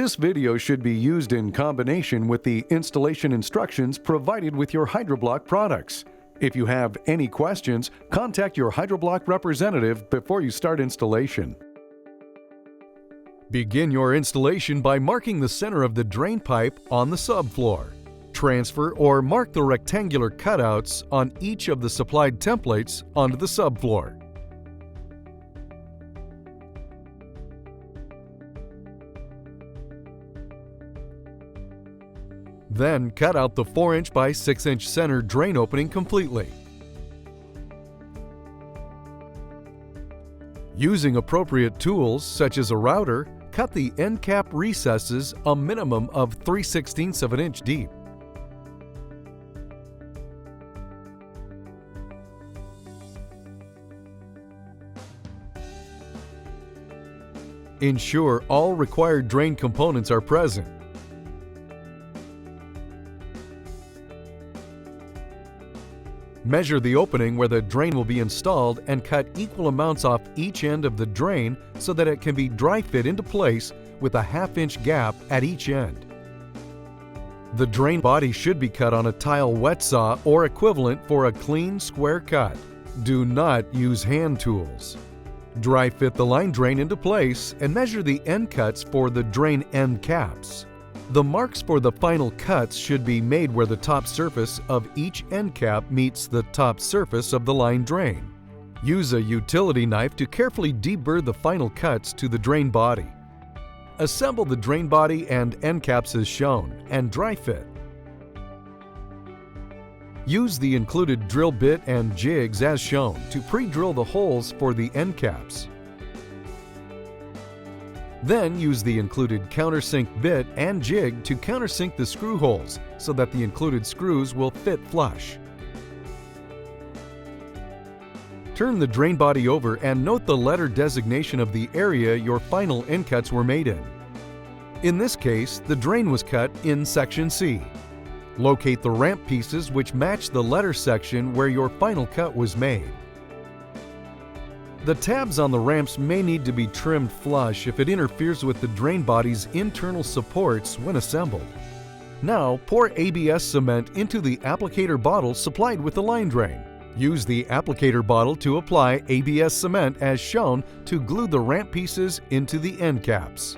This video should be used in combination with the installation instructions provided with your HYDRO-BLOK products. If you have any questions, contact your HYDRO-BLOK representative before you start installation. Begin your installation by marking the center of the drain pipe on the subfloor. Transfer or mark the rectangular cutouts on each of the supplied templates onto the subfloor. Then cut out the 4-inch by 6-inch center drain opening completely. Using appropriate tools such as a router, cut the end cap recesses a minimum of 3/16 of an inch deep. Ensure all required drain components are present. Measure the opening where the drain will be installed and cut equal amounts off each end of the drain so that it can be dry fit into place with a 1/2-inch gap at each end. The drain body should be cut on a tile wet saw or equivalent for a clean, square cut. Do not use hand tools. Dry fit the line drain into place and measure the end cuts for the drain end caps. The marks for the final cuts should be made where the top surface of each end cap meets the top surface of the line drain. Use a utility knife to carefully deburr the final cuts to the drain body. Assemble the drain body and end caps as shown and dry fit. Use the included drill bit and jigs as shown to pre-drill the holes for the end caps. Then use the included countersink bit and jig to countersink the screw holes so that the included screws will fit flush. Turn the drain body over and note the letter designation of the area your final end cuts were made in. In this case, the drain was cut in section C. Locate the ramp pieces which match the letter section where your final cut was made. The tabs on the ramps may need to be trimmed flush if it interferes with the drain body's internal supports when assembled. Now pour ABS cement into the applicator bottle supplied with the line drain. Use the applicator bottle to apply ABS cement as shown to glue the ramp pieces into the end caps.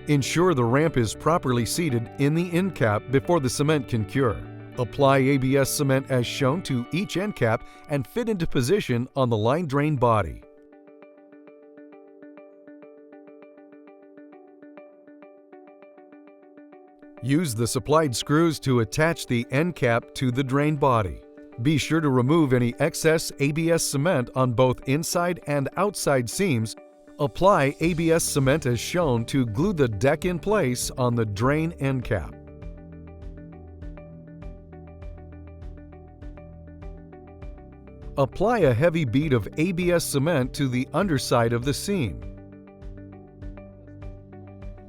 Ensure the ramp is properly seated in the end cap before the cement can cure. Apply ABS cement as shown to each end cap and fit into position on the line drain body. Use the supplied screws to attach the end cap to the drain body. Be sure to remove any excess ABS cement on both inside and outside seams. Apply ABS cement as shown to glue the deck in place on the drain end cap. Apply a heavy bead of ABS cement to the underside of the seam.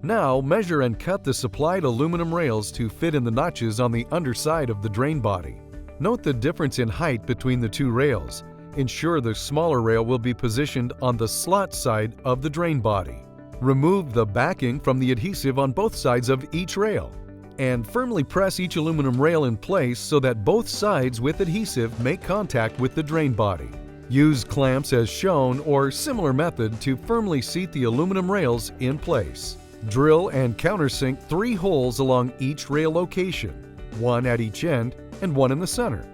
Now measure and cut the supplied aluminum rails to fit in the notches on the underside of the drain body. Note the difference in height between the two rails. Ensure the smaller rail will be positioned on the slot side of the drain body. Remove the backing from the adhesive on both sides of each rail and firmly press each aluminum rail in place so that both sides with adhesive make contact with the drain body. Use clamps as shown or similar method to firmly seat the aluminum rails in place. Drill and countersink 3 holes along each rail location, 1 at each end and 1 in the center.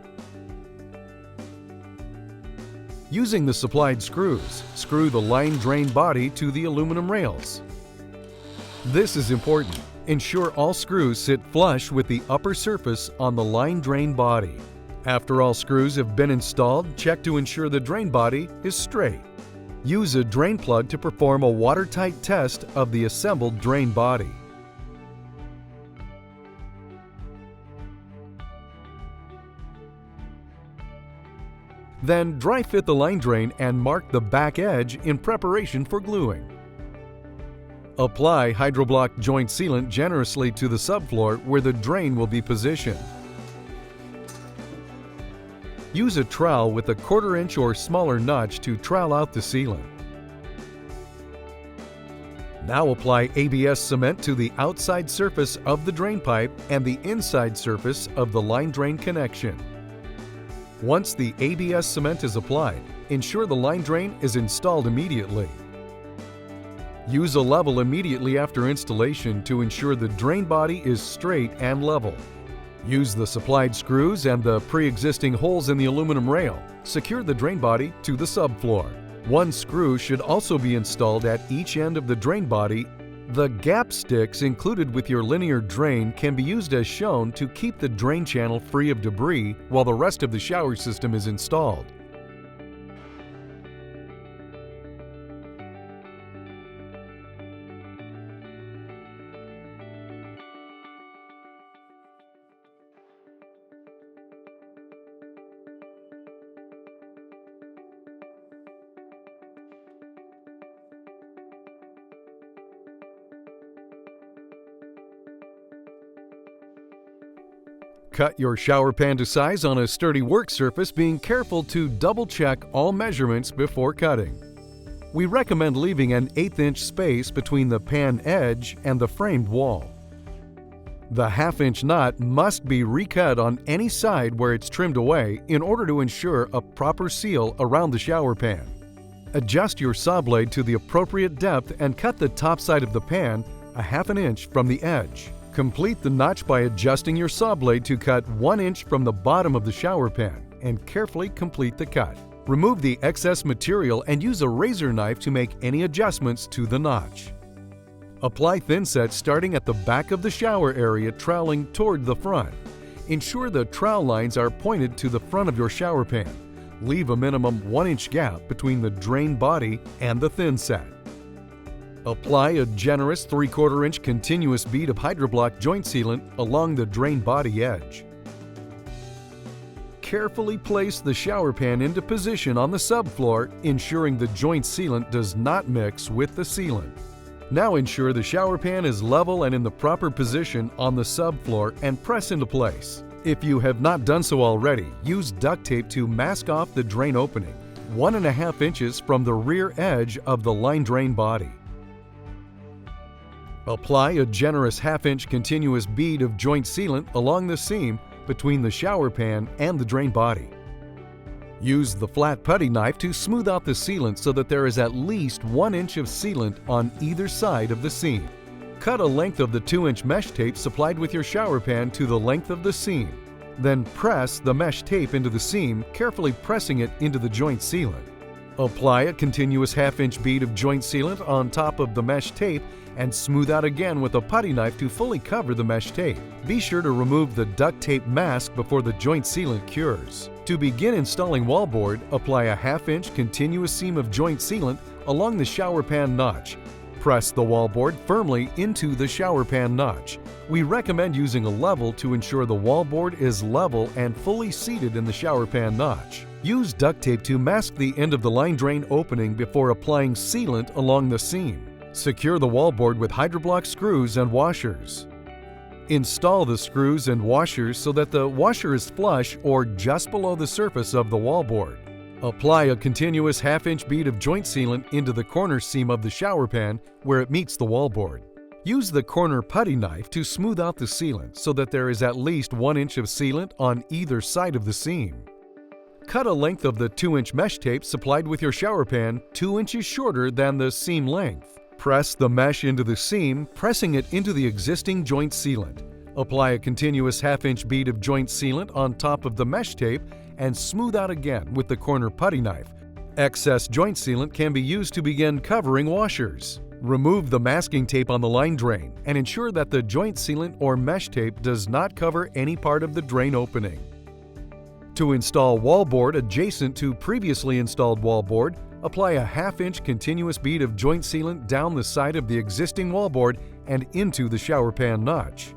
Using the supplied screws, screw the line drain body to the aluminum rails. This is important. Ensure all screws sit flush with the upper surface on the line drain body. After all screws have been installed, check to ensure the drain body is straight. Use a drain plug to perform a watertight test of the assembled drain body. Then dry fit the line drain and mark the back edge in preparation for gluing. Apply HYDRO-BLOK joint sealant generously to the subfloor where the drain will be positioned. Use a trowel with a 1/4 inch or smaller notch to trowel out the sealant. Now apply ABS cement to the outside surface of the drain pipe and the inside surface of the line drain connection. Once the ABS cement is applied, ensure the line drain is installed immediately. Use a level immediately after installation to ensure the drain body is straight and level. Use the supplied screws and the pre-existing holes in the aluminum rail. Secure the drain body to the subfloor. One screw should also be installed at each end of the drain body. The gap sticks included with your linear drain can be used as shown to keep the drain channel free of debris while the rest of the shower system is installed. Cut your shower pan to size on a sturdy work surface, being careful to double-check all measurements before cutting. We recommend leaving an 1/8-inch space between the pan edge and the framed wall. The 1/2-inch knot must be recut on any side where it's trimmed away in order to ensure a proper seal around the shower pan. Adjust your saw blade to the appropriate depth and cut the top side of the pan 1/2 inch from the edge. Complete the notch by adjusting your saw blade to cut 1 inch from the bottom of the shower pan and carefully complete the cut. Remove the excess material and use a razor knife to make any adjustments to the notch. Apply thinset starting at the back of the shower area, troweling toward the front. Ensure the trowel lines are pointed to the front of your shower pan. Leave a minimum 1-inch gap between the drain body and the thinset. Apply a generous 3/4 inch continuous bead of HYDRO-BLOK joint sealant along the drain body edge. Carefully place the shower pan into position on the subfloor, ensuring the joint sealant does not mix with the sealant. Now ensure the shower pan is level and in the proper position on the subfloor and press into place. If you have not done so already, use duct tape to mask off the drain opening, 1.5 inches from the rear edge of the line drain body. Apply a generous 1/2-inch continuous bead of joint sealant along the seam between the shower pan and the drain body. Use the flat putty knife to smooth out the sealant so that there is at least 1 inch of sealant on either side of the seam. Cut a length of the 2-inch mesh tape supplied with your shower pan to the length of the seam. Then press the mesh tape into the seam, carefully pressing it into the joint sealant. Apply a continuous 1/2-inch bead of joint sealant on top of the mesh tape and smooth out again with a putty knife to fully cover the mesh tape. Be sure to remove the duct tape mask before the joint sealant cures. To begin installing wallboard, apply a 1/2-inch continuous seam of joint sealant along the shower pan notch. Press the wallboard firmly into the shower pan notch. We recommend using a level to ensure the wallboard is level and fully seated in the shower pan notch. Use duct tape to mask the end of the line drain opening before applying sealant along the seam. Secure the wallboard with HYDRO-BLOK screws and washers. Install the screws and washers so that the washer is flush or just below the surface of the wallboard. Apply a continuous 1/2-inch bead of joint sealant into the corner seam of the shower pan where it meets the wallboard. Use the corner putty knife to smooth out the sealant so that there is at least 1 inch of sealant on either side of the seam. Cut a length of the 2-inch mesh tape supplied with your shower pan 2 inches shorter than the seam length. Press the mesh into the seam, pressing it into the existing joint sealant. Apply a continuous 1/2-inch bead of joint sealant on top of the mesh tape and smooth out again with the corner putty knife. Excess joint sealant can be used to begin covering washers. Remove the masking tape on the line drain and ensure that the joint sealant or mesh tape does not cover any part of the drain opening. To install wallboard adjacent to previously installed wallboard, apply a 1/2-inch continuous bead of joint sealant down the side of the existing wallboard and into the shower pan notch.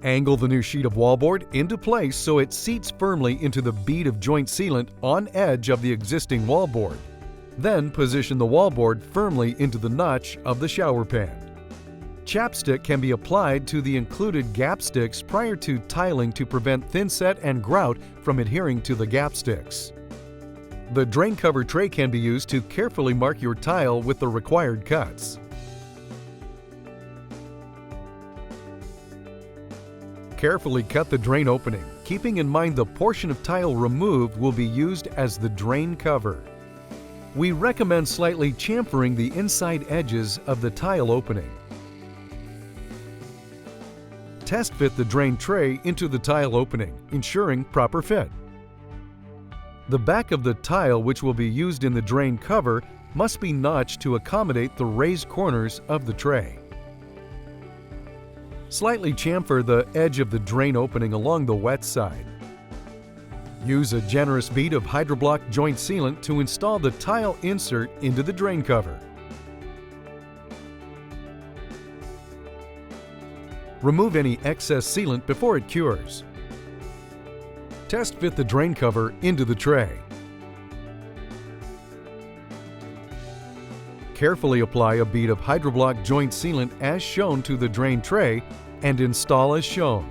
Angle the new sheet of wallboard into place so it seats firmly into the bead of joint sealant on edge of the existing wallboard. Then position the wallboard firmly into the notch of the shower pan. Chapstick can be applied to the included gap sticks prior to tiling to prevent thinset and grout from adhering to the gap sticks. The drain cover tray can be used to carefully mark your tile with the required cuts. Carefully cut the drain opening, keeping in mind the portion of tile removed will be used as the drain cover. We recommend slightly chamfering the inside edges of the tile opening. Test fit the drain tray into the tile opening, ensuring proper fit. The back of the tile, which will be used in the drain cover, must be notched to accommodate the raised corners of the tray. Slightly chamfer the edge of the drain opening along the wet side. Use a generous bead of HYDRO-BLOK joint sealant to install the tile insert into the drain cover. Remove any excess sealant before it cures. Test fit the drain cover into the tray. Carefully apply a bead of HYDRO-BLOK joint sealant as shown to the drain tray and install as shown.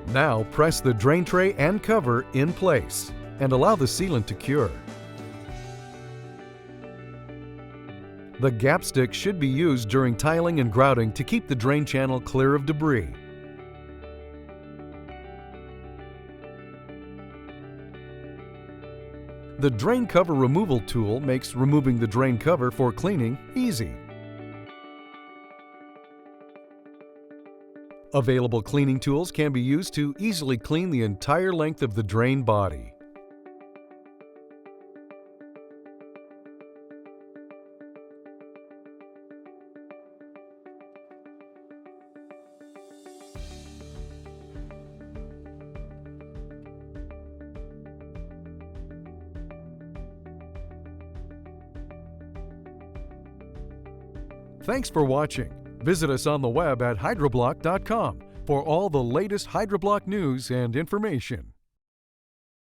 Now press the drain tray and cover in place and allow the sealant to cure. The gap stick should be used during tiling and grouting to keep the drain channel clear of debris. The drain cover removal tool makes removing the drain cover for cleaning easy. Available cleaning tools can be used to easily clean the entire length of the drain body. Thanks for watching. Visit us on the web at hydroblok.com for all the latest HYDRO-BLOK news and information.